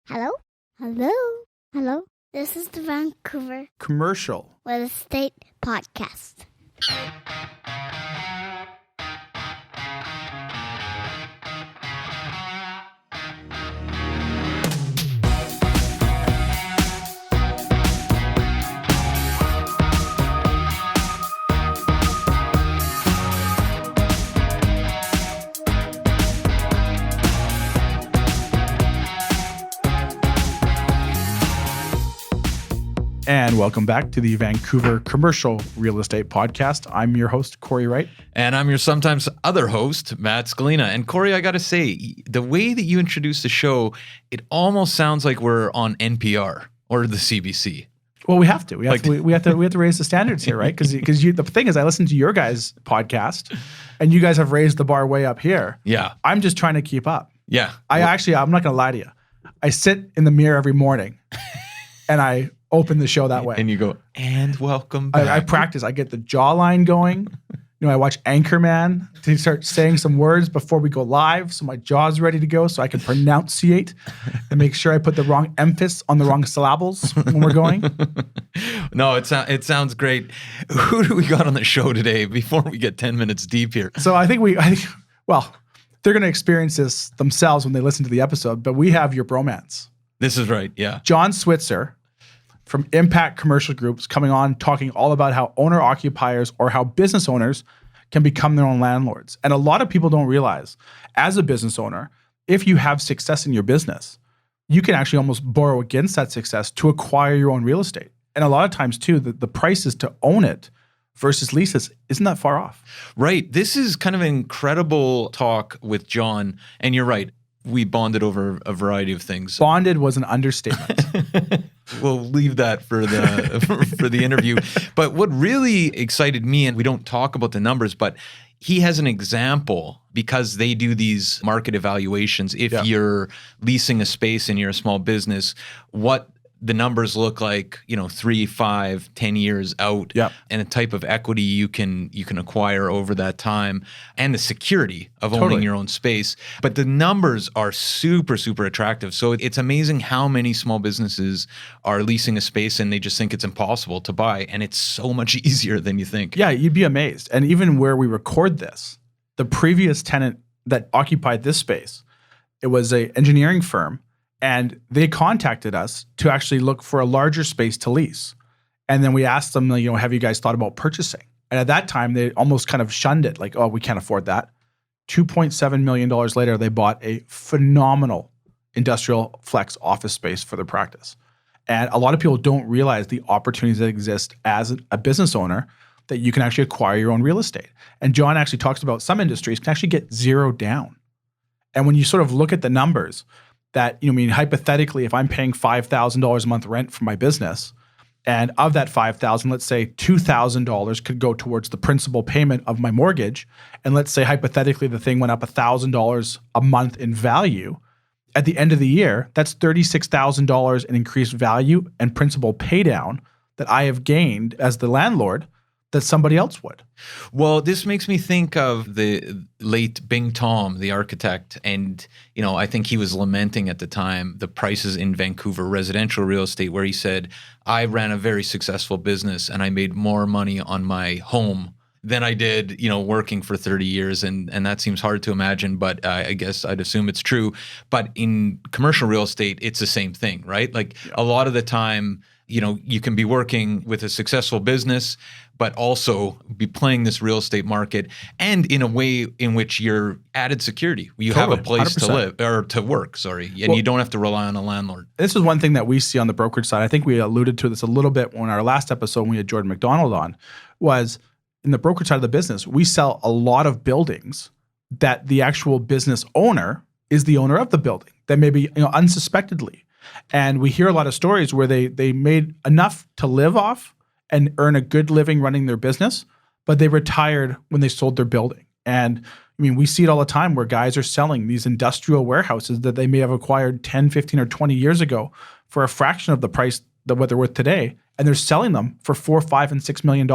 Hello? Hello? Hello? This is the Vancouver Commercial Real Estate Podcast. And welcome back to the Vancouver Commercial Real Estate Podcast. I'm your host, Cory Wright. And I'm your sometimes other host, Matt Scalina. And Cory, I got to say, the way that you introduce the show, it almost sounds like we're on NPR or the CBC. Well, we have to. We have to raise the standards here, right? Because the thing is, I listen to your guys' podcast, and you guys have raised the bar way up here. Yeah. I'm just trying to keep up. Yeah. I'm not going to lie to you. I sit in the mirror every morning, and I open the show that way. And you go, and welcome back. I practice. I get the jawline going. I watch Anchorman to start saying some words before we go live, so my jaw's ready to go, so I can pronunciate and make sure I put the wrong emphasis on the wrong syllables when we're going. No, it sounds great. Who do we got on the show today before we get 10 minutes deep here? So I think they're going to experience this themselves when they listen to the episode, but we have your bromance. This is right, yeah. John Switzer from Impact Commercial Groups coming on, talking all about how owner-occupiers or how business owners can become their own landlords. And a lot of people don't realize, as a business owner, if you have success in your business, you can actually almost borrow against that success to acquire your own real estate. And a lot of times, too, the prices to own it versus leases isn't that far off. Right. This is kind of an incredible talk with John. And you're right. We bonded over a variety of things. Bonded was an understatement. We'll leave that for the interview. But what really excited me, and we don't talk about the numbers, but he has an example because they do these market evaluations. If you're leasing a space and you're a small business, what the numbers look like, 3, 5, 10 years out, and the type of equity you can acquire over that time, and the security of owning your own space. But the numbers are super, super attractive. So it's amazing how many small businesses are leasing a space and they just think it's impossible to buy, and it's so much easier than you think. Yeah, you'd be amazed. And even where we record this, the previous tenant that occupied this space, it was an engineering firm. And they contacted us to actually look for a larger space to lease. And then we asked them, have you guys thought about purchasing? And at that time, they almost kind of shunned it, like, oh, we can't afford that. $2.7 million later, they bought a phenomenal industrial flex office space for their practice. And a lot of people don't realize the opportunities that exist as a business owner that you can actually acquire your own real estate. And John actually talks about some industries can actually get zero down. And when you sort of look at the numbers, that, hypothetically, if I'm paying $5,000 a month rent for my business, and of that $5,000, let's say $2,000 could go towards the principal payment of my mortgage, and let's say hypothetically the thing went up $1,000 a month in value, at the end of the year, that's $36,000 in increased value and principal pay down that I have gained as the landlord that somebody else would. Well, this makes me think of the late Bing Tom, the architect. And, I think he was lamenting at the time the prices in Vancouver residential real estate, where he said, I ran a very successful business and I made more money on my home than I did, working for 30 years. And that seems hard to imagine, but I guess I'd assume it's true. But in commercial real estate, it's the same thing, right? Like a lot of the time, you can be working with a successful business, but also be playing this real estate market, and in a way in which you're added security. You have a place 100%. to live or to work, and you don't have to rely on a landlord. This is one thing that we see on the brokerage side. I think we alluded to this a little bit on our last episode when we had Jordan McDonald on, was in the brokerage side of the business, we sell a lot of buildings that the actual business owner is the owner of the building, that maybe unsuspectedly. And we hear a lot of stories where they made enough to live off and earn a good living running their business, but they retired when they sold their building. And we see it all the time where guys are selling these industrial warehouses that they may have acquired 10, 15, or 20 years ago for a fraction of the price that what they're worth today, and they're selling them for $4, $5, and $6 million.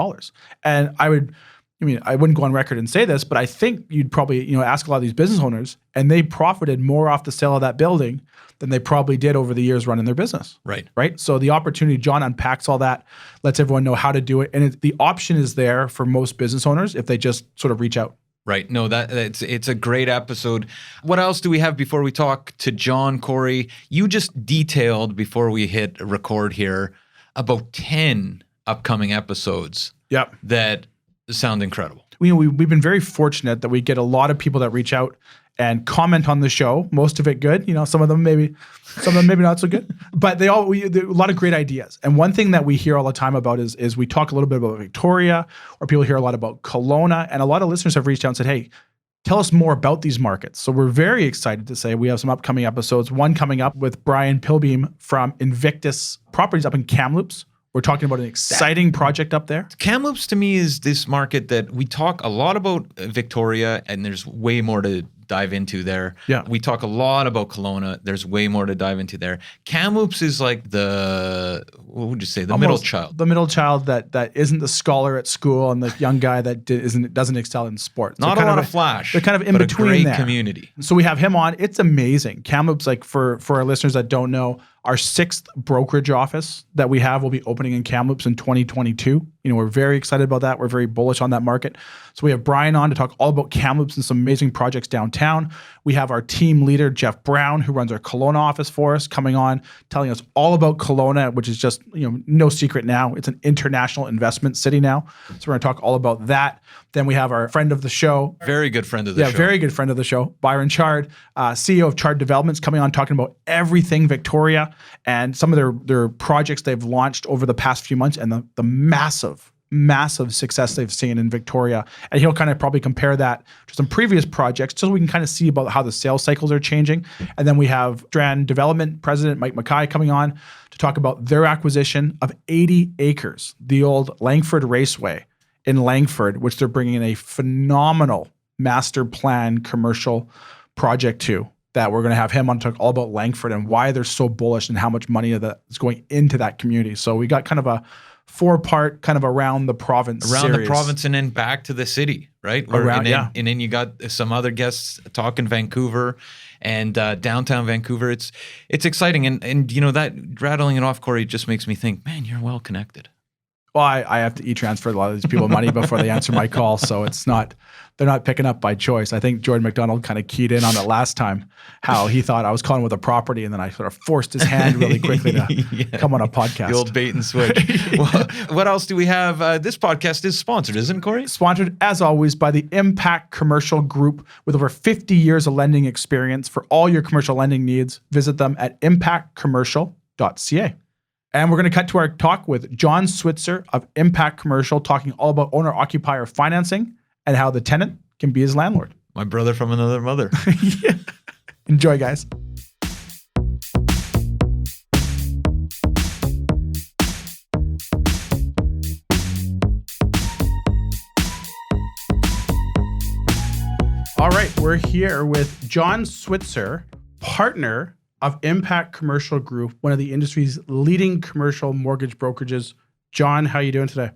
And I would I mean, I wouldn't go on record and say this, but I think you'd probably, ask a lot of these business owners, and they profited more off the sale of that building than they probably did over the years running their business. Right. So the opportunity, John unpacks all that, lets everyone know how to do it. And the option is there for most business owners if they just sort of reach out. Right. No, it's a great episode. What else do we have before we talk to John, Cory? You just detailed before we hit record here about 10 upcoming episodes. Yep. That sound incredible. We've been very fortunate that we get a lot of people that reach out and comment on the show. Most of it good. Some of them maybe not so good. But a lot of great ideas. And one thing that we hear all the time about is we talk a little bit about Victoria, or people hear a lot about Kelowna, and a lot of listeners have reached out and said, hey, tell us more about these markets. So we're very excited to say we have some upcoming episodes. One coming up with Brian Pilbeam from Invictus Properties up in Kamloops. We're talking about an exciting project up there. Kamloops to me is this market that we talk a lot about Victoria, and there's way more to dive into there. Yeah. We talk a lot about Kelowna. There's way more to dive into there. Kamloops is like what would you say? The middle child. The middle child that isn't the scholar at school and the young guy that doesn't excel in sports. Not a lot of flash. They're kind of in but between a great there. community. So we have him on. It's amazing. Kamloops, like for our listeners that don't know, our 6th brokerage office that we have will be opening in Kamloops in 2022. We're very excited about that. We're very bullish on that market. So we have Brian on to talk all about Kamloops and some amazing projects downtown. We have our team leader, Jeff Brown, who runs our Kelowna office for us, coming on, telling us all about Kelowna, which is just, no secret now. It's an international investment city now. So we're going to talk all about that. Then we have our friend of the show. Very good friend of the show. Yeah, very good friend of the show, Byron Chard, CEO of Chard Developments, coming on talking about everything Victoria and some of their projects they've launched over the past few months and the massive success they've seen in Victoria. And he'll kind of probably compare that to some previous projects so we can kind of see about how the sales cycles are changing. And then we have Strand Development President Mike Mackay coming on to talk about their acquisition of 80 acres, the old Langford Raceway in Langford, which they're bringing in a phenomenal master plan commercial project to, that we're going to have him on to talk all about Langford and why they're so bullish and how much money is going into that community. So we got kind of a 4-part kind of around the province series. The province and then back to the city, right? And then you got some other guests talking Vancouver and downtown Vancouver. It's exciting. And that rattling it off, Cory, just makes me think, man, you're well connected. Well, I have to e-transfer a lot of these people money before they answer my call, so they're not picking up by choice. I think Jordan McDonald kind of keyed in on it last time, how he thought I was calling with a property, and then I sort of forced his hand really quickly to come on a podcast. The old bait and switch. Well, what else do we have? This podcast is sponsored, isn't it, Cory? Sponsored, as always, by the Impact Commercial Group with over 50 years of lending experience. For all your commercial lending needs, visit them at impactcommercial.ca. And we're going to cut to our talk with John Switzer of Impact Commercial, talking all about owner-occupier financing and how the tenant can be his landlord. My brother from another mother. Yeah. Enjoy, guys. All right, we're here with John Switzer, partner of Impact Commercial Group, one of the industry's leading commercial mortgage brokerages. John, how are you doing today?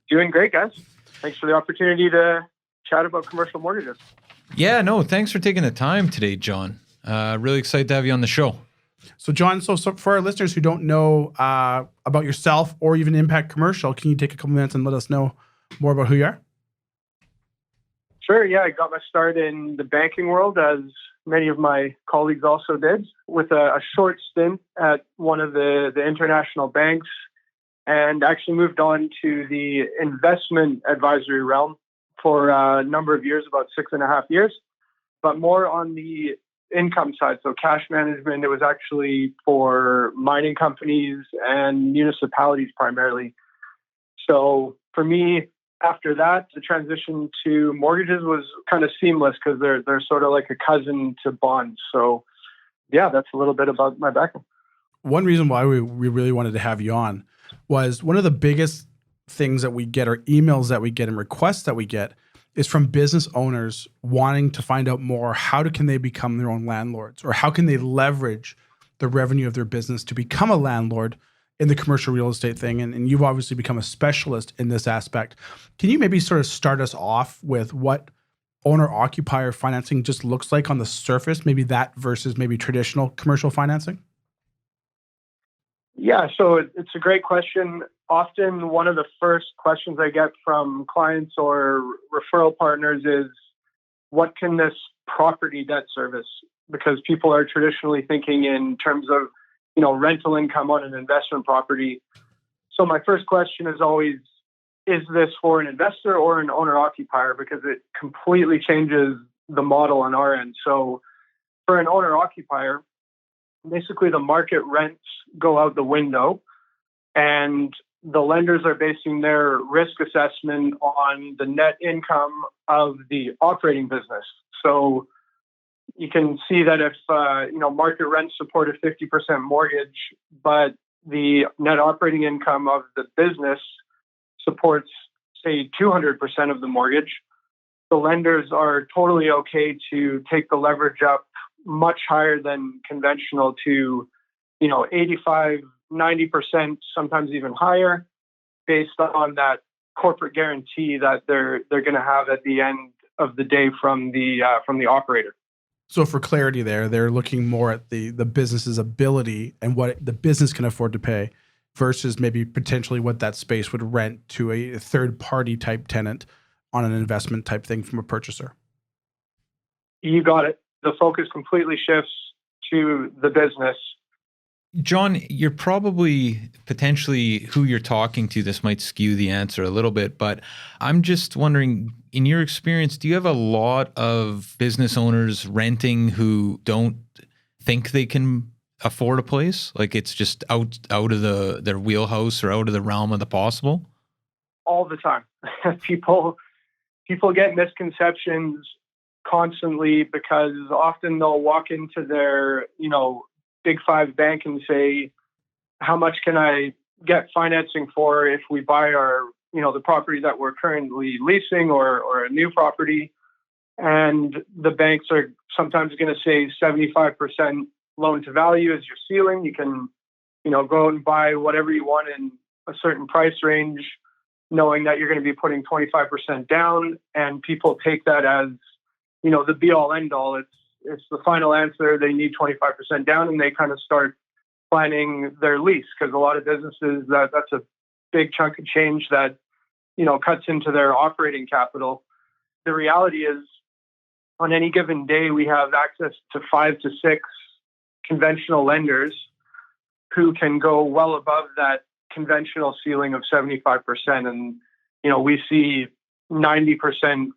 Doing great, guys. Thanks for the opportunity to chat about commercial mortgages. Yeah, no, thanks for taking the time today, John. Really excited to have you on the show. So, John, so for our listeners who don't know about yourself or even Impact Commercial, can you take a couple minutes and let us know more about who you are? Sure, yeah. I got my start in the banking world, as many of my colleagues also did, with a short stint at one of the international banks, and actually moved on to the investment advisory realm for a number of years, about 6.5 years, but more on the income side. So cash management, it was actually for mining companies and municipalities primarily. So for me, after that, the transition to mortgages was kind of seamless because they're sort of like a cousin to bonds. So yeah, that's a little bit about my background. One reason why we really wanted to have you on was one of the biggest things that we get, or emails that we get and requests that we get, is from business owners wanting to find out more. How can they become their own landlords, or how can they leverage the revenue of their business to become a landlord in the commercial real estate thing, and you've obviously become a specialist in this aspect. Can you maybe sort of start us off with what owner-occupier financing just looks like on the surface, maybe that versus maybe traditional commercial financing? Yeah, so it's a great question. Often one of the first questions I get from clients or referral partners is, what can this property debt service? Because people are traditionally thinking in terms of, rental income on an investment property. So my first question is always, is this for an investor or an owner occupier? Because it completely changes the model on our end. So for an owner occupier, basically the market rents go out the window, and the lenders are basing their risk assessment on the net income of the operating business. So you can see that if market rents support a 50% mortgage, but the net operating income of the business supports, say, 200% of the mortgage, the lenders are totally okay to take the leverage up much higher than conventional to, 85, 90%, sometimes even higher, based on that corporate guarantee that they're going to have at the end of the day from the operator. So for clarity there, they're looking more at the business's ability and what the business can afford to pay versus maybe potentially what that space would rent to a third party type tenant on an investment type thing from a purchaser. You got it. The focus completely shifts to the business. John, you're probably potentially who you're talking to. This might skew the answer a little bit, but I'm just wondering, in your experience, do you have a lot of business owners renting who don't think they can afford a place? Like it's just out of their wheelhouse or out of the realm of the possible? All the time. People get misconceptions constantly because often they'll walk into their, Big Five bank and say, how much can I get financing for if we buy our, the property that we're currently leasing or a new property? And the banks are sometimes going to say 75% loan to value is your ceiling. You can, go and buy whatever you want in a certain price range, knowing that you're going to be putting 25% down. And people take that as, the be all end all. It's the final answer. They need 25% down, and they kind of start planning their lease, because a lot of businesses, that's a big chunk of change that, cuts into their operating capital. The reality is, on any given day, we have access to 5 to 6 conventional lenders who can go well above that conventional ceiling of 75%. And, we see 90%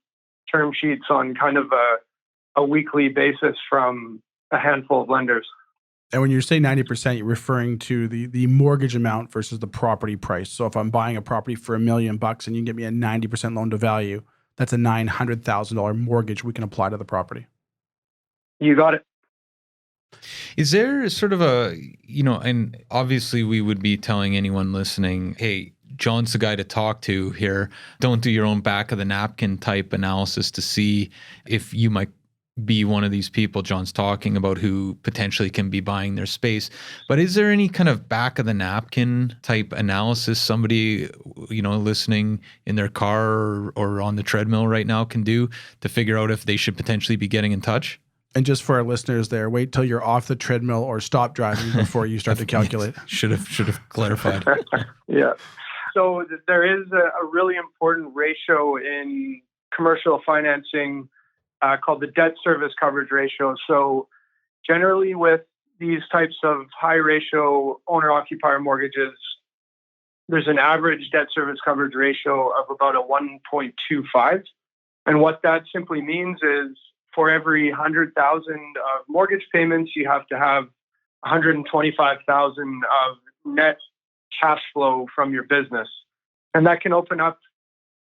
term sheets on kind of a weekly basis from a handful of lenders. And when you say 90%, you're referring to the mortgage amount versus the property price. So if I'm buying a property for $1 million and you can get me a 90% loan to value, that's a $900,000 mortgage we can apply to the property. You got it. Is there sort of a, and obviously we would be telling anyone listening, hey, John's the guy to talk to here. Don't do your own back of the napkin type analysis to see if you might be one of these people John's talking about who potentially can be buying their space. But is there any kind of back of the napkin type analysis somebody, listening in their car or on the treadmill right now can do to figure out if they should potentially be getting in touch? And just for our listeners there, wait till you're off the treadmill or stop driving before you start to calculate. Should have clarified. Yeah. So there is a really important ratio in commercial financing called the debt service coverage ratio. So generally with these types of high ratio owner-occupier mortgages, there's an average debt service coverage ratio of about a 1.25. And what that simply means is for every 100,000 of mortgage payments, you have to have 125,000 of net cash flow from your business. And that can open up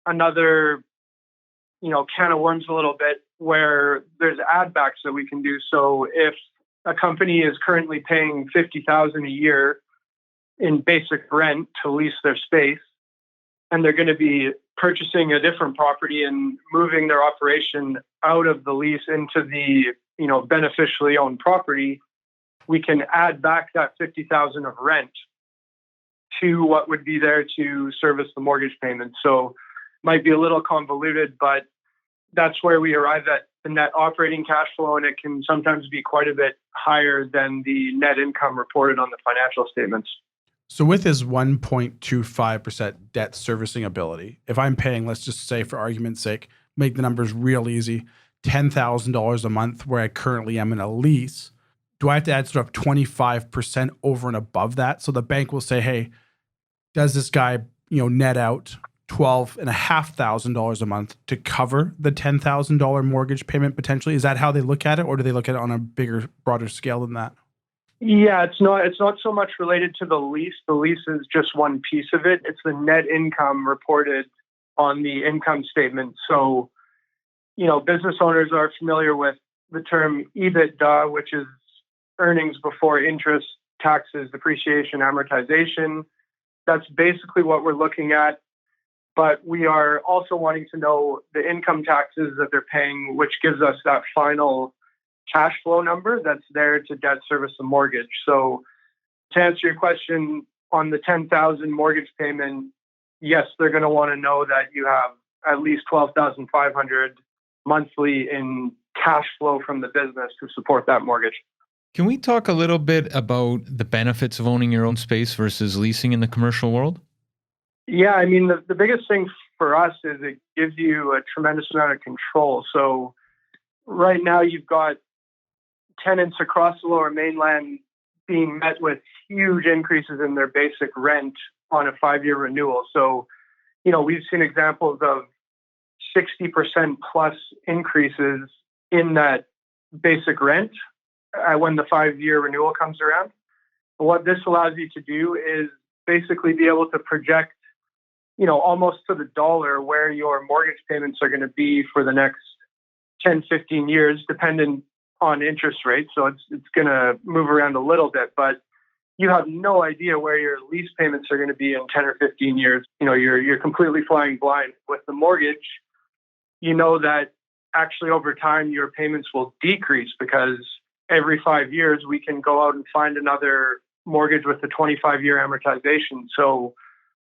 another, can of worms a little bit, where there's add backs that we can do. So if a company is currently paying $50,000 a year in basic rent to lease their space, and they're going to be purchasing a different property and moving their operation out of the lease into the, beneficially owned property, we can add back that $50,000 of rent to what would be there to service the mortgage payment. So might be a little convoluted, but that's where we arrive at the net operating cash flow, and it can sometimes be quite a bit higher than the net income reported on the financial statements. So with his 1.25% debt servicing ability, if I'm paying, let's just say for argument's sake, make the numbers real easy, $10,000 a month where I currently am in a lease, do I have to add sort of 25% over and above that? So the bank will say, hey, does this guy, net out $12,500 a month to cover the $10,000 mortgage payment potentially? Is that how they look at it, or do they look at it on a bigger, broader scale than that? Yeah, it's not so much related to the lease. The lease is just one piece of it. It's the net income reported on the income statement. So, business owners are familiar with the term EBITDA, which is earnings before interest, taxes, depreciation, amortization. That's basically what we're looking at. But we are also wanting to know the income taxes that they're paying, which gives us that final cash flow number that's there to debt service the mortgage. So to answer your question on the $10,000 mortgage payment, yes, they're going to want to know that you have at least $12,500 monthly in cash flow from the business to support that mortgage. Can we talk a little bit about the benefits of owning your own space versus leasing in the commercial world? Yeah, I mean, the biggest thing for us is it gives you a tremendous amount of control. So right now you've got tenants across the Lower Mainland being met with huge increases in their basic rent on a 5-year renewal. So, we've seen examples of 60% plus increases in that basic rent when the 5-year renewal comes around. But what this allows you to do is basically be able to project, almost to the dollar where your mortgage payments are going to be for the next 10, 15 years, depending on interest rates. So it's going to move around a little bit, but you have no idea where your lease payments are going to be in 10 or 15 years. You're completely flying blind. With the mortgage, that actually over time your payments will decrease because every 5 years we can go out and find another mortgage with a 25-year amortization. So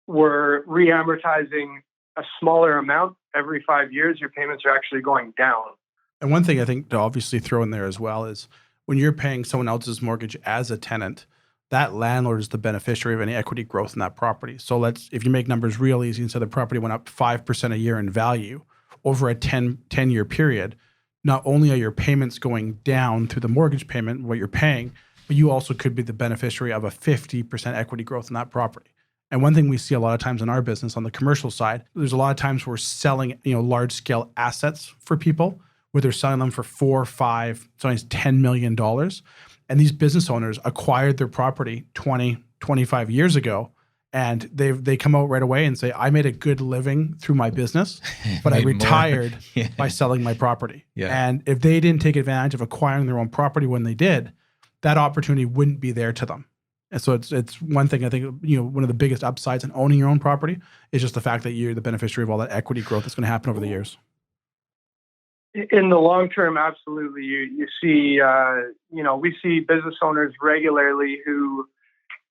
we're re-amortizing a smaller amount every 5 years. Your payments are actually going down. And one thing I think to obviously throw in there as well is when you're paying someone else's mortgage as a tenant, that landlord is the beneficiary of any equity growth in that property. So if you make numbers real easy and say the property went up 5% a year in value over a 10-year period, not only are your payments going down through the mortgage payment, what you're paying, but you also could be the beneficiary of a 50% equity growth in that property. And one thing we see a lot of times in our business on the commercial side, there's a lot of times we're selling, large scale assets for people where they're selling them for $4, $5, sometimes $10 million. And these business owners acquired their property 20, 25 years ago. And they come out right away and say, I made a good living through my business, but I retired by selling my property. Yeah. And if they didn't take advantage of acquiring their own property when they did, that opportunity wouldn't be there to them. And so it's one thing I think, one of the biggest upsides in owning your own property is just the fact that you're the beneficiary of all that equity growth that's going to happen over the years. In the long term, absolutely. You see, we see business owners regularly who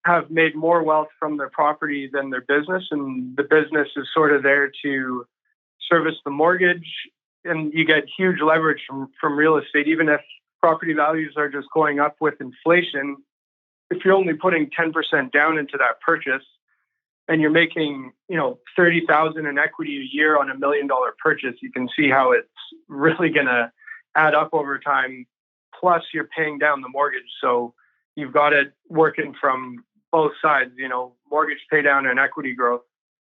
have made more wealth from their property than their business, and the business is sort of there to service the mortgage, and you get huge leverage from real estate. Even if property values are just going up with inflation, if you're only putting 10% down into that purchase and you're making, $30,000 in equity a year on $1 million purchase, you can see how it's really going to add up over time. Plus you're paying down the mortgage. So you've got it working from both sides, mortgage pay down and equity growth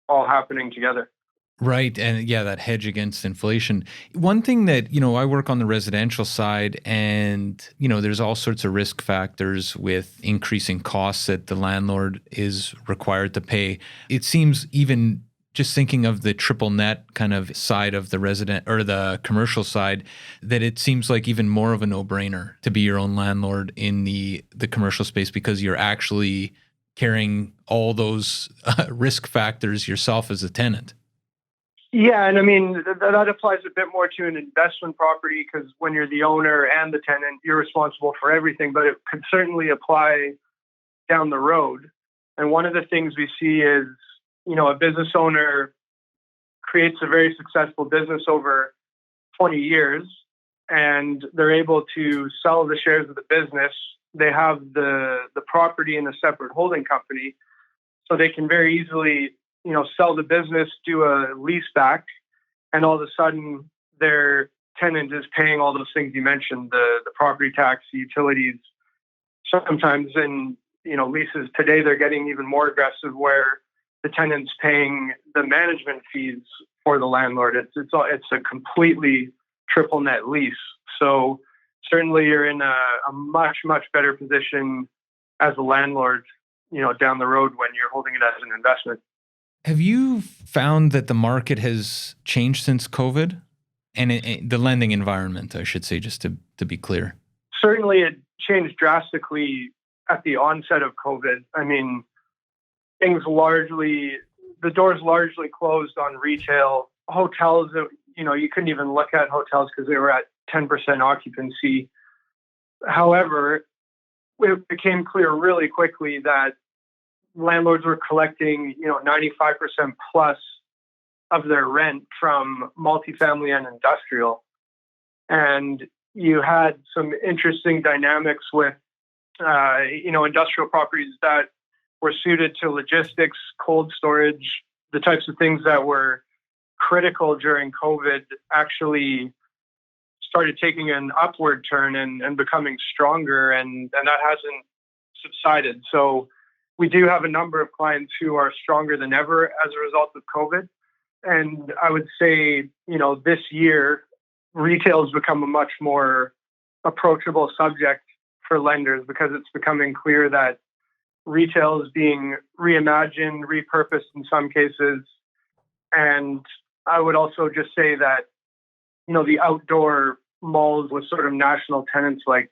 all happening together. Right. And yeah, that hedge against inflation. One thing that, I work on the residential side and, there's all sorts of risk factors with increasing costs that the landlord is required to pay. It seems even just thinking of the triple net kind of side of the resident or the commercial side, that it seems like even more of a no-brainer to be your own landlord in the commercial space because you're actually carrying all those risk factors yourself as a tenant. Yeah, and I mean, that applies a bit more to an investment property because when you're the owner and the tenant, you're responsible for everything, but it could certainly apply down the road. And one of the things we see is, a business owner creates a very successful business over 20 years, and they're able to sell the shares of the business. They have the property in a separate holding company, so they can very easily, sell the business, do a lease back, and all of a sudden their tenant is paying all those things you mentioned, the property tax, the utilities. Sometimes in, leases today, they're getting even more aggressive where the tenant's paying the management fees for the landlord. It's a completely triple net lease. So certainly you're in a much, much better position as a landlord, down the road when you're holding it as an investment. Have you found that the market has changed since COVID? And the lending environment, I should say, just to be clear. Certainly it changed drastically at the onset of COVID. I mean, the doors largely closed on retail. Hotels, you couldn't even look at hotels because they were at 10% occupancy. However, it became clear really quickly that landlords were collecting, 95% plus of their rent from multifamily and industrial. And you had some interesting dynamics with, industrial properties that were suited to logistics, cold storage, the types of things that were critical during COVID actually started taking an upward turn and becoming stronger, and that hasn't subsided. So we do have a number of clients who are stronger than ever as a result of COVID. And I would say, this year, retail has become a much more approachable subject for lenders because it's becoming clear that retail is being reimagined, repurposed in some cases. And I would also just say that, the outdoor malls with sort of national tenants like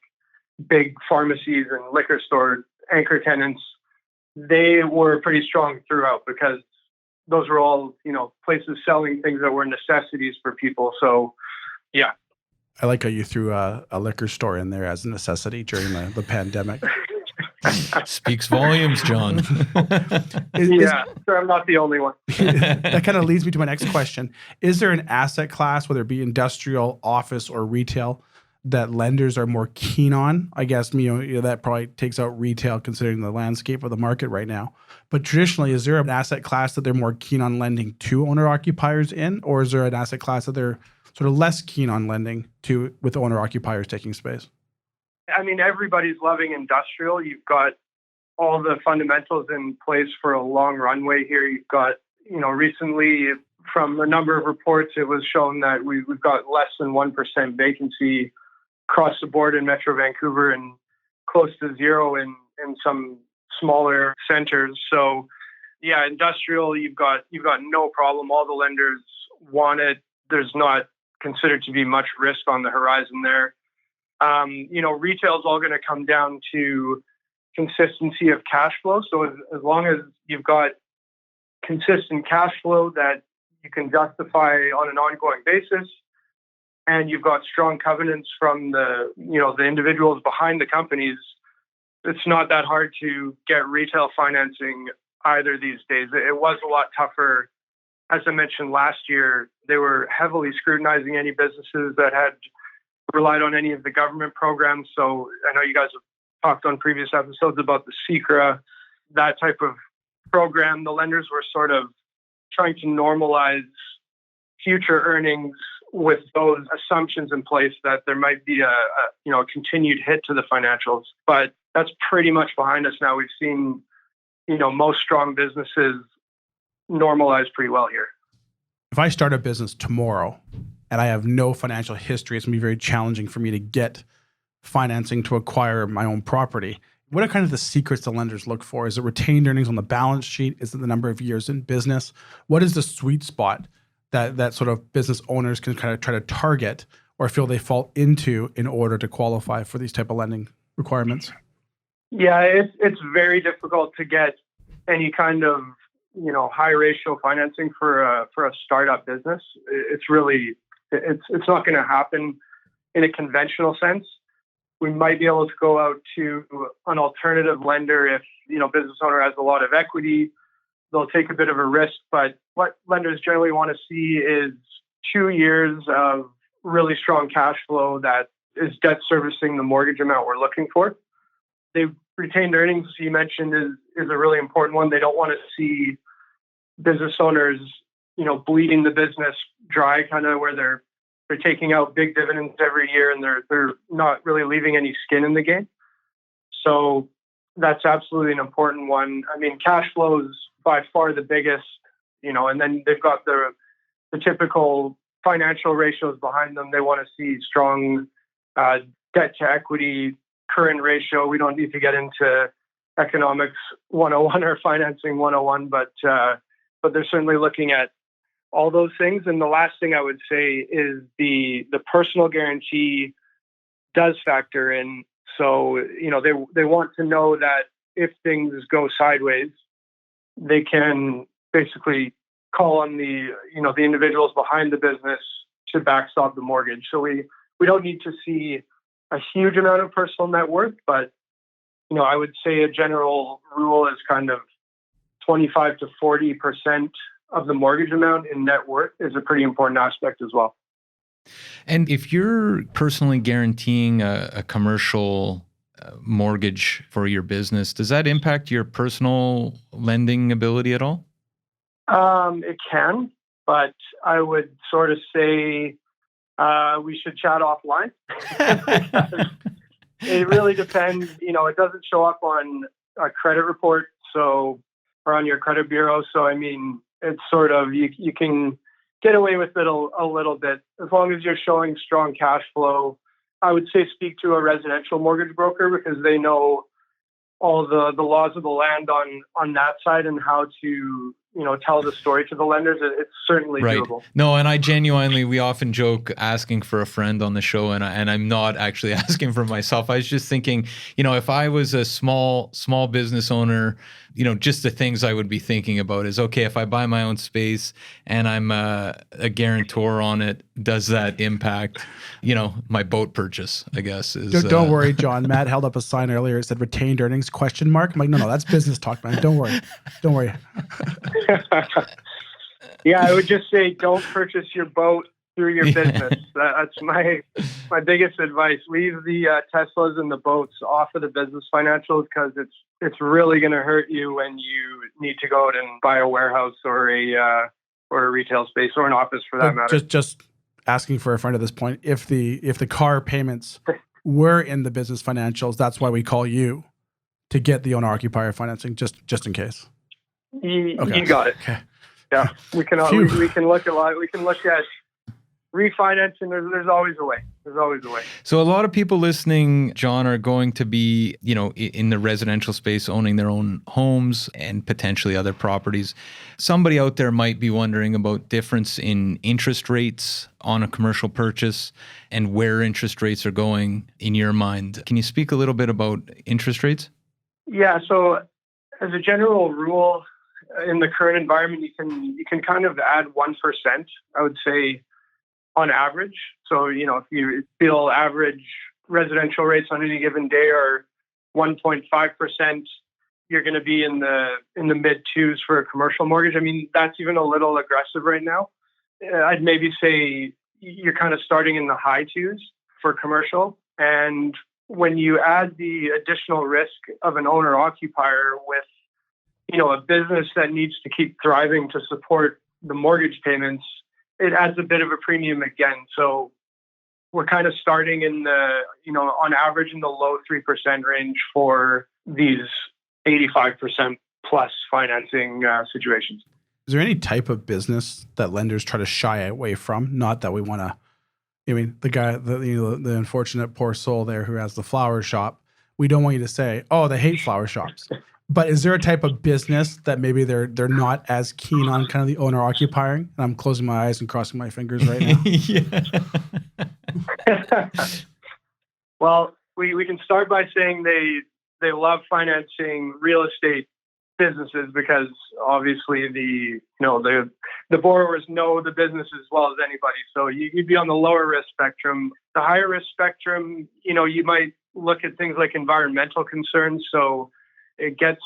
big pharmacies and liquor store anchor tenants, they were pretty strong throughout because those were all, places selling things that were necessities for people. So, yeah. I like how you threw a liquor store in there as a necessity during the pandemic. Speaks volumes, John. So I'm not the only one. That kind of leads me to my next question. Is there an asset class, whether it be industrial, office, or retail, that lenders are more keen on? I guess that probably takes out retail considering the landscape of the market right now. But traditionally, is there an asset class that they're more keen on lending to owner-occupiers in, or is there an asset class that they're sort of less keen on lending to with owner-occupiers taking space? I mean, everybody's loving industrial. You've got all the fundamentals in place for a long runway here. You've got, recently from a number of reports, it was shown that we've got less than 1% vacancy across the board in Metro Vancouver and close to zero in some smaller centers. So, yeah, industrial, you've got no problem. All the lenders want it. There's not considered to be much risk on the horizon there. Retail is all going to come down to consistency of cash flow. So as long as you've got consistent cash flow that you can justify on an ongoing basis, and you've got strong covenants from the individuals behind the companies, it's not that hard to get retail financing either these days. It was a lot tougher. As I mentioned last year, they were heavily scrutinizing any businesses that had relied on any of the government programs. So I know you guys have talked on previous episodes about the VCREP, that type of program. The lenders were sort of trying to normalize future earnings with those assumptions in place that there might be a continued hit to the financials. But that's pretty much behind us now. We've seen, most strong businesses normalize pretty well here. If I start a business tomorrow and I have no financial history, it's going to be very challenging for me to get financing to acquire my own property. What are kind of the secrets the lenders look for? Is it retained earnings on the balance sheet? Is it the number of years in business? What is the sweet spot that sort of business owners can kind of try to target or feel they fall into in order to qualify for these type of lending requirements? Yeah, it's very difficult to get any kind of high ratio financing for a startup business. It's not going to happen in a conventional sense. we might be able to go out to an alternative lender if, business owner has a lot of equity. They'll take a bit of a risk, but what lenders generally want to see is 2 years of really strong cash flow that is debt servicing the mortgage amount we're looking for. The retained earnings you mentioned is a really important one. They don't want to see business owners, bleeding the business dry, kind of where they're taking out big dividends every year and they're not really leaving any skin in the game. So that's absolutely an important one. I mean, cash flow is by far the biggest, and then they've got the typical financial ratios behind them. They want to see strong debt to equity current ratio. We don't need to get into economics 101 or financing 101, but they're certainly looking at all those things. And the last thing I would say is the personal guarantee does factor in. So, they want to know that if things go sideways, they can basically call on the individuals behind the business to backstop the mortgage. So we don't need to see a huge amount of personal net worth, but, I would say a general rule is kind of 25 to 40% of the mortgage amount in net worth is a pretty important aspect as well. And if you're personally guaranteeing a commercial mortgage for your business, does that impact your personal lending ability at all? It can, but I would sort of say we should chat offline. It really depends. It doesn't show up on a credit report, or on your credit bureau. So, I mean, it's sort of, you can get away with it a little bit as long as you're showing strong cash flow. I would say speak to a residential mortgage broker because they know all the laws of the land on that side and how to tell the story to the lenders. It's certainly doable. No, and we often joke asking for a friend on the show, and I'm not actually asking for myself. I was just thinking, if I was a small business owner, just the things I would be thinking about is, okay, if I buy my own space and I'm a guarantor on it, does that impact, my boat purchase, I guess. Don't worry, John. Matt held up a sign earlier. It said retained earnings ? I'm like, no, that's business talk, man. Don't worry. Yeah, I would just say don't purchase your boat through your business. That's my biggest advice. Leave the Teslas and the boats off of the business financials because it's really going to hurt you when you need to go out and buy a warehouse or a retail space or an office for that matter. Just asking for a friend at this point. If the car payments were in the business financials, that's why we call you to get the owner occupier financing, just in case. You got it. Okay. Yeah, we can look at refinancing. There's always a way. So a lot of people listening, John, are going to be, in the residential space, owning their own homes and potentially other properties. Somebody out there might be wondering about difference in interest rates on a commercial purchase and where interest rates are going in your mind. Can you speak a little bit about interest rates? Yeah. So as a general rule, in the current environment, you can kind of add 1%, I would say, on average. So, if you feel average residential rates on any given day are 1.5%, you're going to be in the mid twos for a commercial mortgage. I mean, that's even a little aggressive right now. I'd maybe say you're kind of starting in the high twos for commercial. And when you add the additional risk of an owner occupier with a business that needs to keep thriving to support the mortgage payments, it adds a bit of a premium again. So we're kind of starting in the, on average in the low 3% range for these 85% plus financing situations. Is there any type of business that lenders try to shy away from? Not that we want to, the guy, the unfortunate poor soul there who has the flower shop. We don't want you to say, oh, they hate flower shops. But is there a type of business that maybe they're not as keen on, kind of the owner occupying? And I'm closing my eyes and crossing my fingers right now. Well, we can start by saying they love financing real estate businesses because obviously the borrowers know the business as well as anybody. So you'd be on the lower risk spectrum. The higher risk spectrum, you might look at things like environmental concerns. So it gets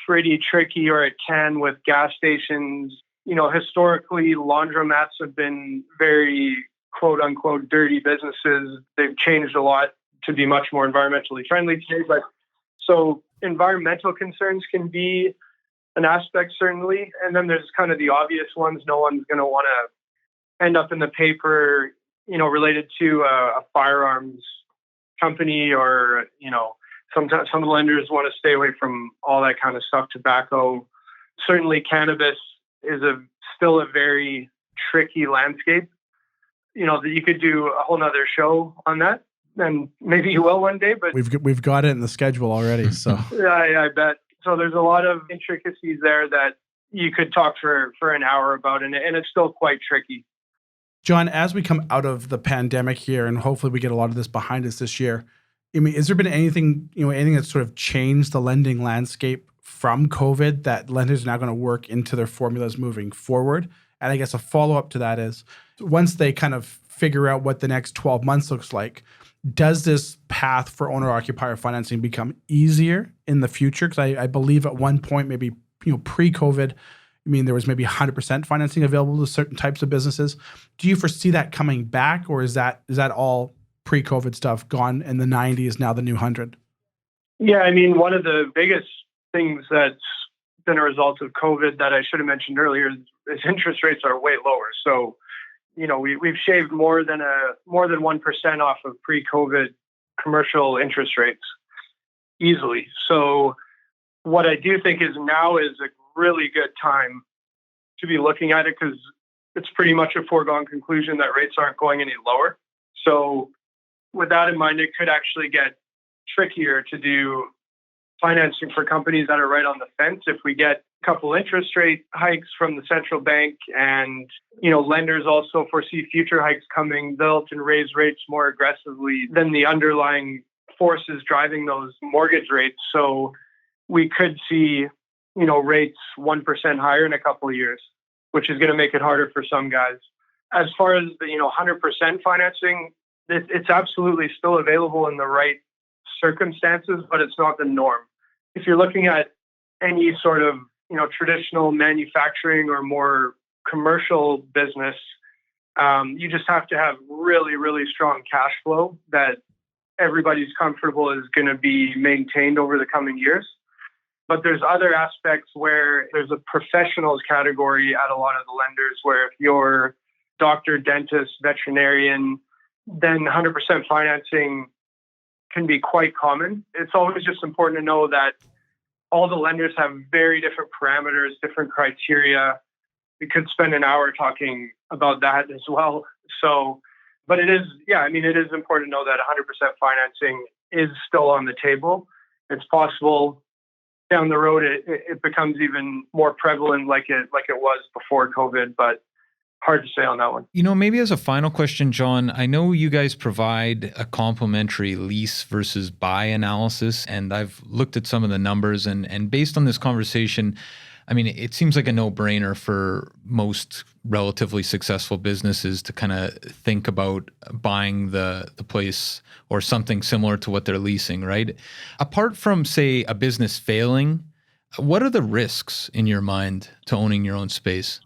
pretty tricky, or it can, with gas stations. Historically, laundromats have been very quote unquote dirty businesses. They've changed a lot to be much more environmentally friendly today. But so environmental concerns can be an aspect, certainly. And then there's kind of the obvious ones. No one's going to want to end up in the paper, related to a firearms company, or, sometimes some lenders want to stay away from all that kind of stuff. Tobacco, certainly cannabis is still a very tricky landscape. That you could do a whole nother show on that, and maybe you will one day. But we've got it in the schedule already. So yeah, I bet. So there's a lot of intricacies there that you could talk for an hour about, and it's still quite tricky. John, as we come out of the pandemic here, and hopefully we get a lot of this behind us this year, I mean, has there been anything that sort of changed the lending landscape from COVID that lenders are now going to work into their formulas moving forward? And I guess a follow-up to that is, once they kind of figure out what the next 12 months looks like, does this path for owner-occupier financing become easier in the future? Because I believe at one point, maybe pre-COVID, there was maybe 100% financing available to certain types of businesses. Do you foresee that coming back, or is that all pre-COVID stuff gone, and the 90 is now the new 100? Yeah, one of the biggest things that's been a result of COVID that I should have mentioned earlier is interest rates are way lower. So, we've shaved more than 1% off of pre-COVID commercial interest rates easily. So what I do think is now is a really good time to be looking at it, because it's pretty much a foregone conclusion that rates aren't going any lower. So with that in mind, it could actually get trickier to do financing for companies that are right on the fence. If we get a couple interest rate hikes from the central bank, and lenders also foresee future hikes coming, they'll often raise rates more aggressively than the underlying forces driving those mortgage rates. So we could see rates 1% higher in a couple of years, which is going to make it harder for some guys. As far as the 100% financing, it's absolutely still available in the right circumstances, but it's not the norm. If you're looking at any sort of traditional manufacturing or more commercial business, you just have to have really, really strong cash flow that everybody's comfortable is going to be maintained over the coming years. But there's other aspects where there's a professionals category at a lot of the lenders, where if you're doctor, dentist, veterinarian, then 100% financing can be quite common. It's always just important to know that all the lenders have very different parameters, different criteria. We could spend an hour talking about that as well. So, but it is important to know that 100% financing is still on the table. It's possible down the road it becomes even more prevalent like it was before COVID, but hard to say on that one. Maybe as a final question, John, I know you guys provide a complimentary lease versus buy analysis, and I've looked at some of the numbers, and based on this conversation, it seems like a no-brainer for most relatively successful businesses to kind of think about buying the place or something similar to what they're leasing, right? Apart from, say, a business failing, what are the risks in your mind to owning your own space?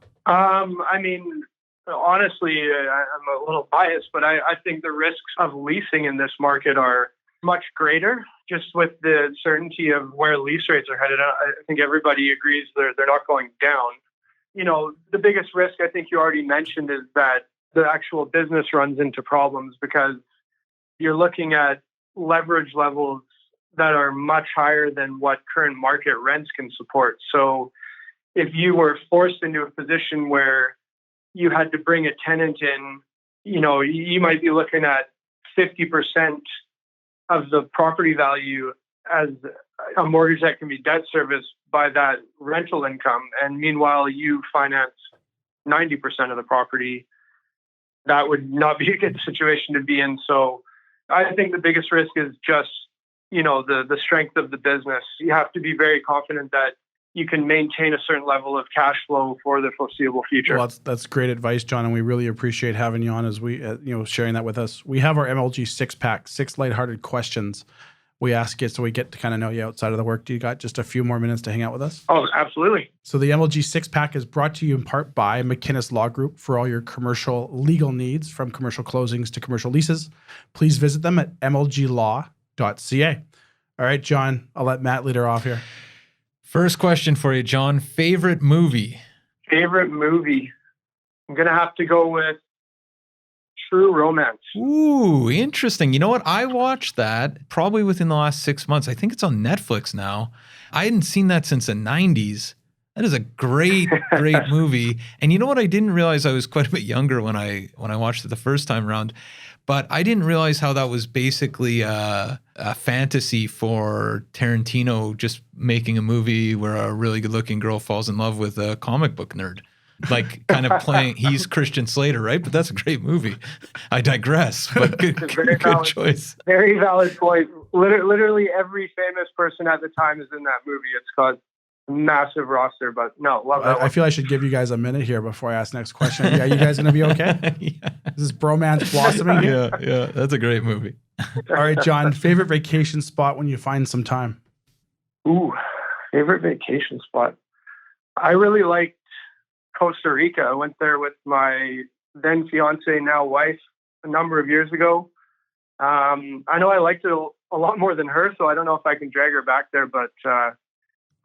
Honestly, I'm a little biased, but I think the risks of leasing in this market are much greater, just with the certainty of where lease rates are headed. I think everybody agrees they're not going down. The biggest risk, I think you already mentioned, is that the actual business runs into problems, because you're looking at leverage levels that are much higher than what current market rents can support. So if you were forced into a position where you had to bring a tenant in, you might be looking at 50% of the property value as a mortgage that can be debt serviced by that rental income. And meanwhile, you finance 90% of the property. That would not be a good situation to be in. So I think the biggest risk is just, the strength of the business. You have to be very confident that you can maintain a certain level of cash flow for the foreseeable future. Well, that's great advice, John, and we really appreciate having you on as we, sharing that with us. We have our MLG 6-pack, 6 lighthearted questions we ask you so we get to kind of know you outside of the work. Do you got just a few more minutes to hang out with us? Oh, absolutely. So the MLG 6-pack is brought to you in part by McKinnis Law Group for all your commercial legal needs, from commercial closings to commercial leases. Please visit them at mlglaw.ca. All right, John, I'll let Matt lead her off here. First question for you, John. Favorite movie? Favorite movie? I'm going to have to go with True Romance. Ooh, interesting. You know what? I watched that probably within the last 6 months. I think it's on Netflix now. I hadn't seen that since the 90s. That is a great, great movie. And you know what? I didn't realize. I was quite a bit younger when I watched it the first time around. But I didn't realize how that was basically a fantasy for Tarantino, just making a movie where a really good-looking girl falls in love with a comic book nerd. Like kind of playing, he's Christian Slater, right? But that's a great movie. I digress, but good choice. Very valid point. Literally every famous person at the time is in that movie. It's got a massive roster, but no, love that I feel I should give you guys a minute here before I ask the next question. Yeah, you guys going to be okay? Yeah. Is this bromance blossoming here? Yeah, that's a great movie. All right, John, favorite vacation spot when you find some time? Ooh, favorite vacation spot. I really liked Costa Rica. I went there with my then fiance, now wife, a number of years ago. I know I liked it a lot more than her, so I don't know if I can drag her back there, but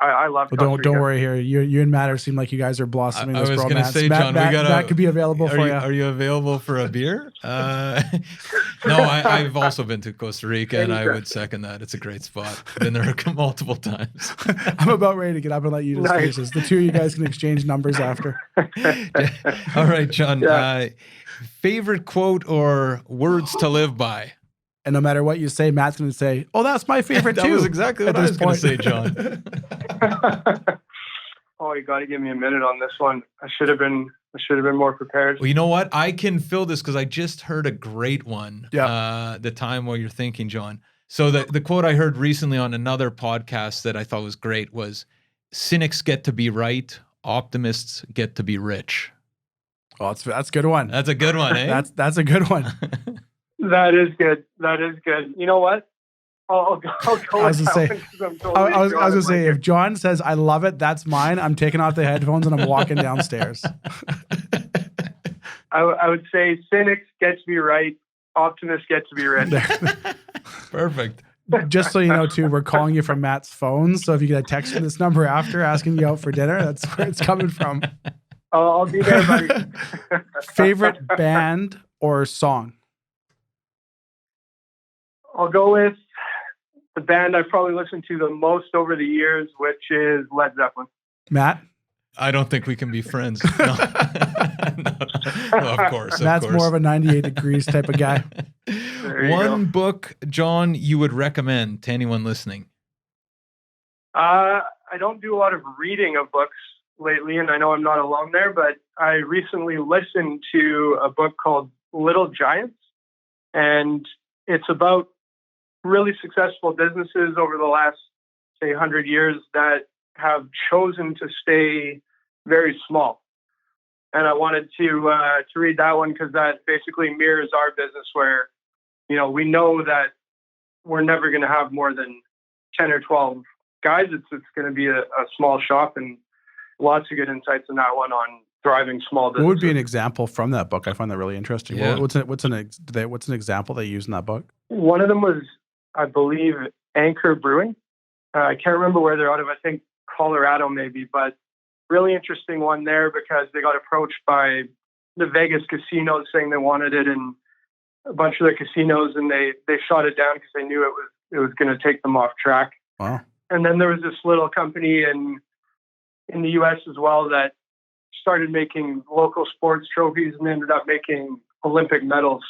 I love Costa Rica. Don't worry here. You and Matt seem like you guys are blossoming this romance. I was going to say, John, Matt could be available for you. Are you available for a beer? No, I've also been to Costa Rica, and I would second that. It's a great spot. Been there multiple times. I'm about ready to get up and let you discuss this. The two of you guys can exchange numbers after. All right, John. Yeah. Favorite quote or words to live by? And no matter what you say, Matt's going to say, "Oh, that's my favorite too." That was exactly what I was going to say, John. Oh, you got to give me a minute on this one. I should have been more prepared. Well, you know what? I can fill this because I just heard a great one. Yeah. The time while you're thinking, John. So the quote I heard recently on another podcast that I thought was great was, "Cynics get to be right, optimists get to be rich." Oh, that's a good one. That's a good one, eh? That's a good one. That is good. That is good. You know what? I'll go I was going to say, if John says, "I love it, that's mine," I'm taking off the headphones and I'm walking downstairs. I would say cynics get to be right, optimists get to be rich. Perfect. Just so you know, too, we're calling you from Matt's phone. So if you get a text from this number after asking you out for dinner, that's where it's coming from. I'll be there, buddy. Favorite band or song? I'll go with the band I've probably listened to the most over the years, which is Led Zeppelin. Matt? I don't think we can be friends. No. No, of course. Matt's more of a 98 degrees type of guy. One book, John, you would recommend to anyone listening? I don't do a lot of reading of books lately, and I know I'm not alone there, but I recently listened to a book called Little Giants, and it's about really successful businesses over the last, say, 100 years that have chosen to stay very small. And I wanted to read that one because that basically mirrors our business where, we know that we're never going to have more than 10 or 12 guys. It's going to be a small shop, and lots of good insights in that one on thriving small businesses. What would be an example from that book? I find that really interesting. Yeah. What's an example they use in that book? One of them was, I believe, Anchor Brewing. I can't remember where they're out of. I think Colorado maybe, but really interesting one there because they got approached by the Vegas casinos saying they wanted it in a bunch of their casinos, and they shot it down because they knew it was going to take them off track. Wow. And then there was this little company in the U.S. as well that started making local sports trophies and ended up making Olympic medals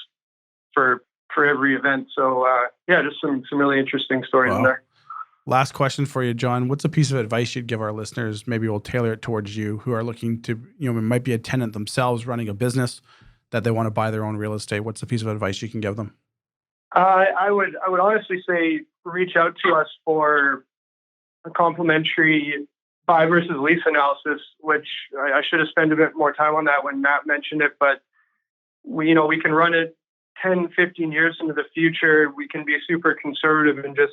for every event. So just some really interesting stories in there. Last question for you, John. What's a piece of advice you'd give our listeners? Maybe we'll tailor it towards you, who are looking to, might be a tenant themselves running a business that they want to buy their own real estate. What's a piece of advice you can give them? I would honestly say reach out to us for a complimentary buy versus lease analysis, which I should have spent a bit more time on that when Matt mentioned it, but we can run it 10, 15 years into the future. We can be super conservative and just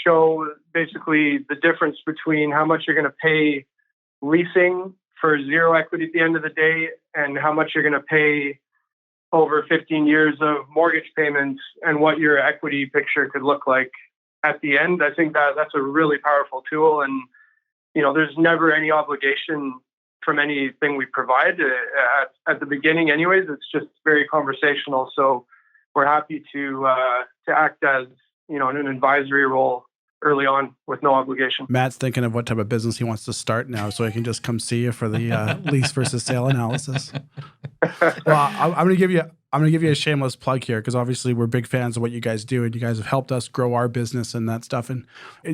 show basically the difference between how much you're going to pay leasing for zero equity at the end of the day and how much you're going to pay over 15 years of mortgage payments and what your equity picture could look like at the end. I think that's a really powerful tool. And, there's never any obligation from anything we provide at the beginning anyways. It's just very conversational. So we're happy to act as, in an advisory role early on with no obligation. Matt's thinking of what type of business he wants to start now, so he can just come see you for the lease versus sale analysis. Well, I'm going to give you a shameless plug here, because obviously we're big fans of what you guys do, and you guys have helped us grow our business and that stuff. And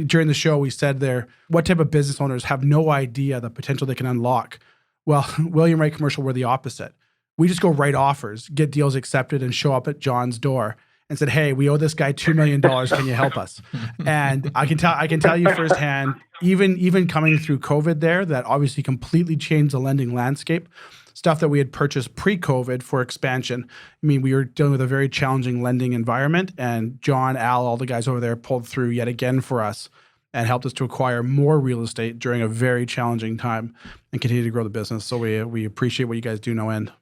during the show, we said there, what type of business owners have no idea the potential they can unlock? Well, William Wright Commercial, we're the opposite. We just go write offers, get deals accepted, and show up at John's door and said, "Hey, we owe this guy $2 million. Can you help us?" And I can tell you firsthand, even coming through COVID there, that obviously completely changed the lending landscape. Stuff that we had purchased pre-COVID for expansion. I mean, we were dealing with a very challenging lending environment, and John, Al, all the guys over there pulled through yet again for us and helped us to acquire more real estate during a very challenging time and continue to grow the business. So we appreciate what you guys do, no end.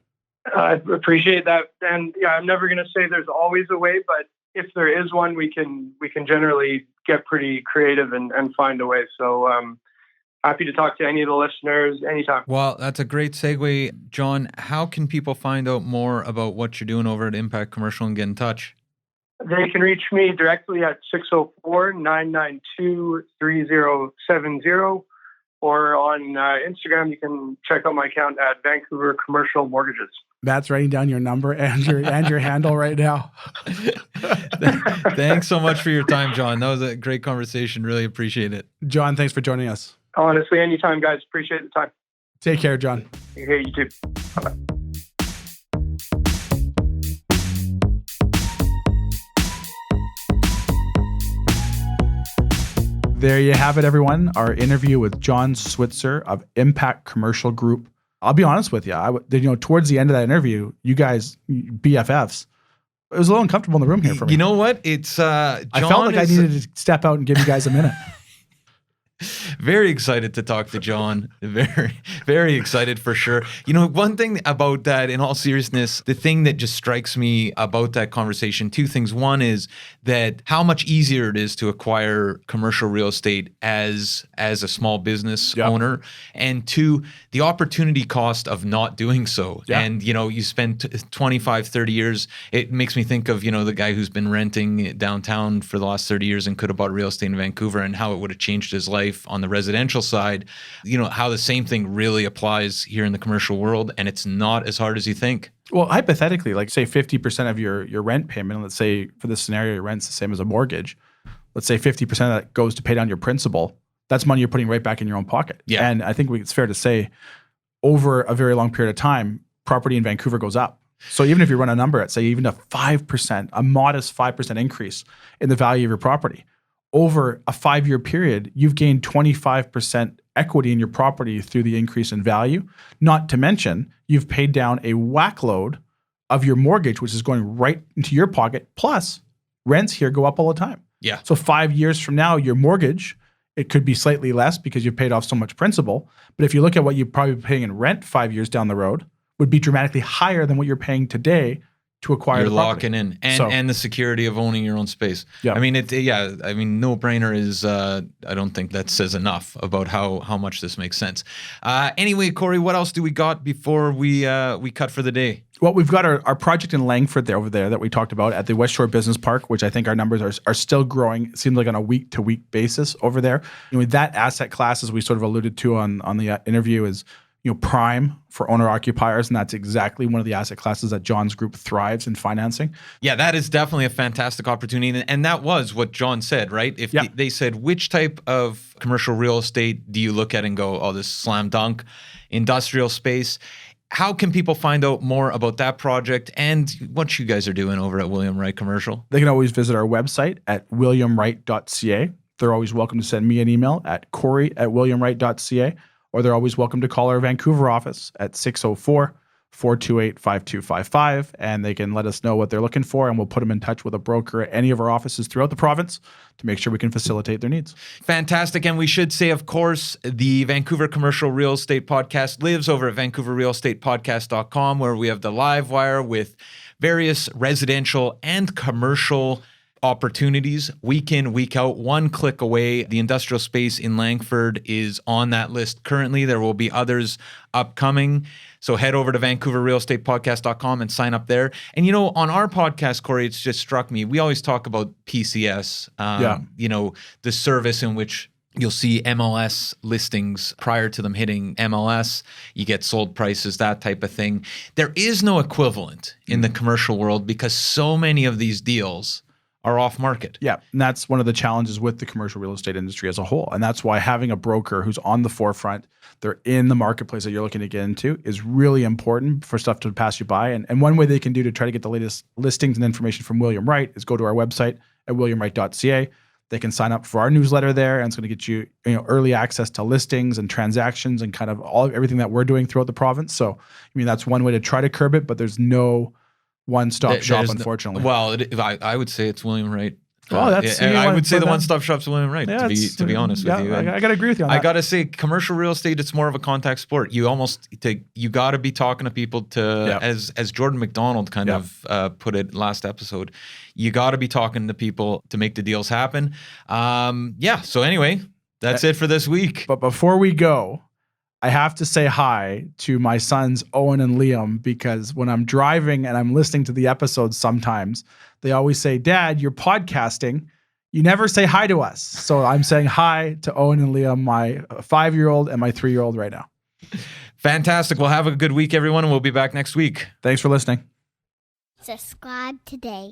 I appreciate that. And yeah, I'm never going to say there's always a way, but if there is one, we can generally get pretty creative and find a way. So happy to talk to any of the listeners anytime. Well, that's a great segue. John, how can people find out more about what you're doing over at Impact Commercial and get in touch? They can reach me directly at 604-992-3070. Or on Instagram, you can check out my account at Vancouver Commercial Mortgages. Matt's writing down your number and your handle right now. Thanks so much for your time, John. That was a great conversation. Really appreciate it. John, thanks for joining us. Honestly, anytime, guys. Appreciate the time. Take care, John. Okay, you too. Bye-bye. There you have it, everyone. Our interview with John Switzer of Impact Commercial Group. I'll be honest with you. Towards the end of that interview, you guys, BFFs, it was a little uncomfortable in the room here for me. You know what? It's I felt like I needed to step out and give you guys a minute. Very excited to talk to John. Very, very excited for sure. One thing about that, in all seriousness, the thing that just strikes me about that conversation, two things. One is that how much easier it is to acquire commercial real estate as a small business owner. And two, the opportunity cost of not doing so. Yeah. And, you spend 25, 30 years. It makes me think of, the guy who's been renting downtown for the last 30 years and could have bought real estate in Vancouver and how it would have changed his life on the residential side, how the same thing really applies here in the commercial world, and it's not as hard as you think. Well, hypothetically, like say 50% of your rent payment, let's say for this scenario, your rent's the same as a mortgage. Let's say 50% of that goes to pay down your principal. That's money you're putting right back in your own pocket. Yeah. And I think it's fair to say over a very long period of time, property in Vancouver goes up. So even if you run a number at say even a 5%, a modest 5% increase in the value of your property, over a 5-year period, you've gained 25% equity in your property through the increase in value. Not to mention, you've paid down a whack load of your mortgage, which is going right into your pocket. Plus, rents here go up all the time. Yeah. So 5 years from now, your mortgage, it could be slightly less because you've paid off so much principal. But if you look at what you're probably paying in rent 5 years down the road, would be dramatically higher than what you're paying today to acquire You're the property. locking in, and the security of owning your own space. Yeah. I mean, no brainer is. I don't think that says enough about how much this makes sense. Anyway, Cory, what else do we got before we cut for the day? Well, we've got our project in Langford over there that we talked about at the West Shore Business Park, which I think our numbers are still growing. It seems like on a week-to-week basis over there. That asset class, as we sort of alluded to on the interview, is prime for owner-occupiers, and that's exactly one of the asset classes that John's group thrives in financing. Yeah, that is definitely a fantastic opportunity, and that was what John said, right? If they said, which type of commercial real estate do you look at and go, oh, this slam dunk, industrial space? How can people find out more about that project and what you guys are doing over at William Wright Commercial? They can always visit our website at williamwright.ca. they're always welcome to send me an email at Cory@williamwright.ca, or they're always welcome to call our Vancouver office at 604-428-5255, and they can let us know what they're looking for, and we'll put them in touch with a broker at any of our offices throughout the province to make sure we can facilitate their needs. Fantastic. And we should say, of course, the Vancouver Commercial Real Estate Podcast lives over at VancouverRealEstatePodcast.com, where we have the live wire with various residential and commercial opportunities week in, week out, one click away. The industrial space in Langford is on that list currently. There will be others upcoming. So head over to VancouverRealEstatePodcast.com and sign up there. And, you know, on our podcast, Cory, it's just struck me. We always talk about PCS, you know, the service in which you'll see MLS listings prior to them hitting MLS. You get sold prices, that type of thing. There is no equivalent in the commercial world because so many of these deals are off market. Yeah, and that's one of the challenges with the commercial real estate industry as a whole. And that's why having a broker who's on the forefront, they're in the marketplace that you're looking to get into, is really important for stuff to pass you by. And one way they can do to try to get the latest listings and information from William Wright is go to our website at williamwright.ca. They can sign up for our newsletter there, and it's going to get you, early access to listings and transactions and kind of everything that we're doing throughout the province. So, I mean, that's one way to try to curb it, but there's no one-stop shop, unfortunately. I would say it's William Wright. Oh, that's I would say the one-stop shop's William Wright. Yeah, to be honest with you, I gotta agree with you on that. I gotta say, commercial real estate, it's more of a contact sport. You gotta be talking to people as Jordan McDonald kind of put it last episode. You gotta be talking to people to make the deals happen. So anyway, that's it for this week. But before we go, I have to say hi to my sons, Owen and Liam, because when I'm driving and I'm listening to the episodes sometimes, they always say, "Dad, you're podcasting. You never say hi to us." So I'm saying hi to Owen and Liam, my 5-year-old and my 3-year-old right now. Fantastic. Well, have a good week, everyone, and we'll be back next week. Thanks for listening. Subscribe today.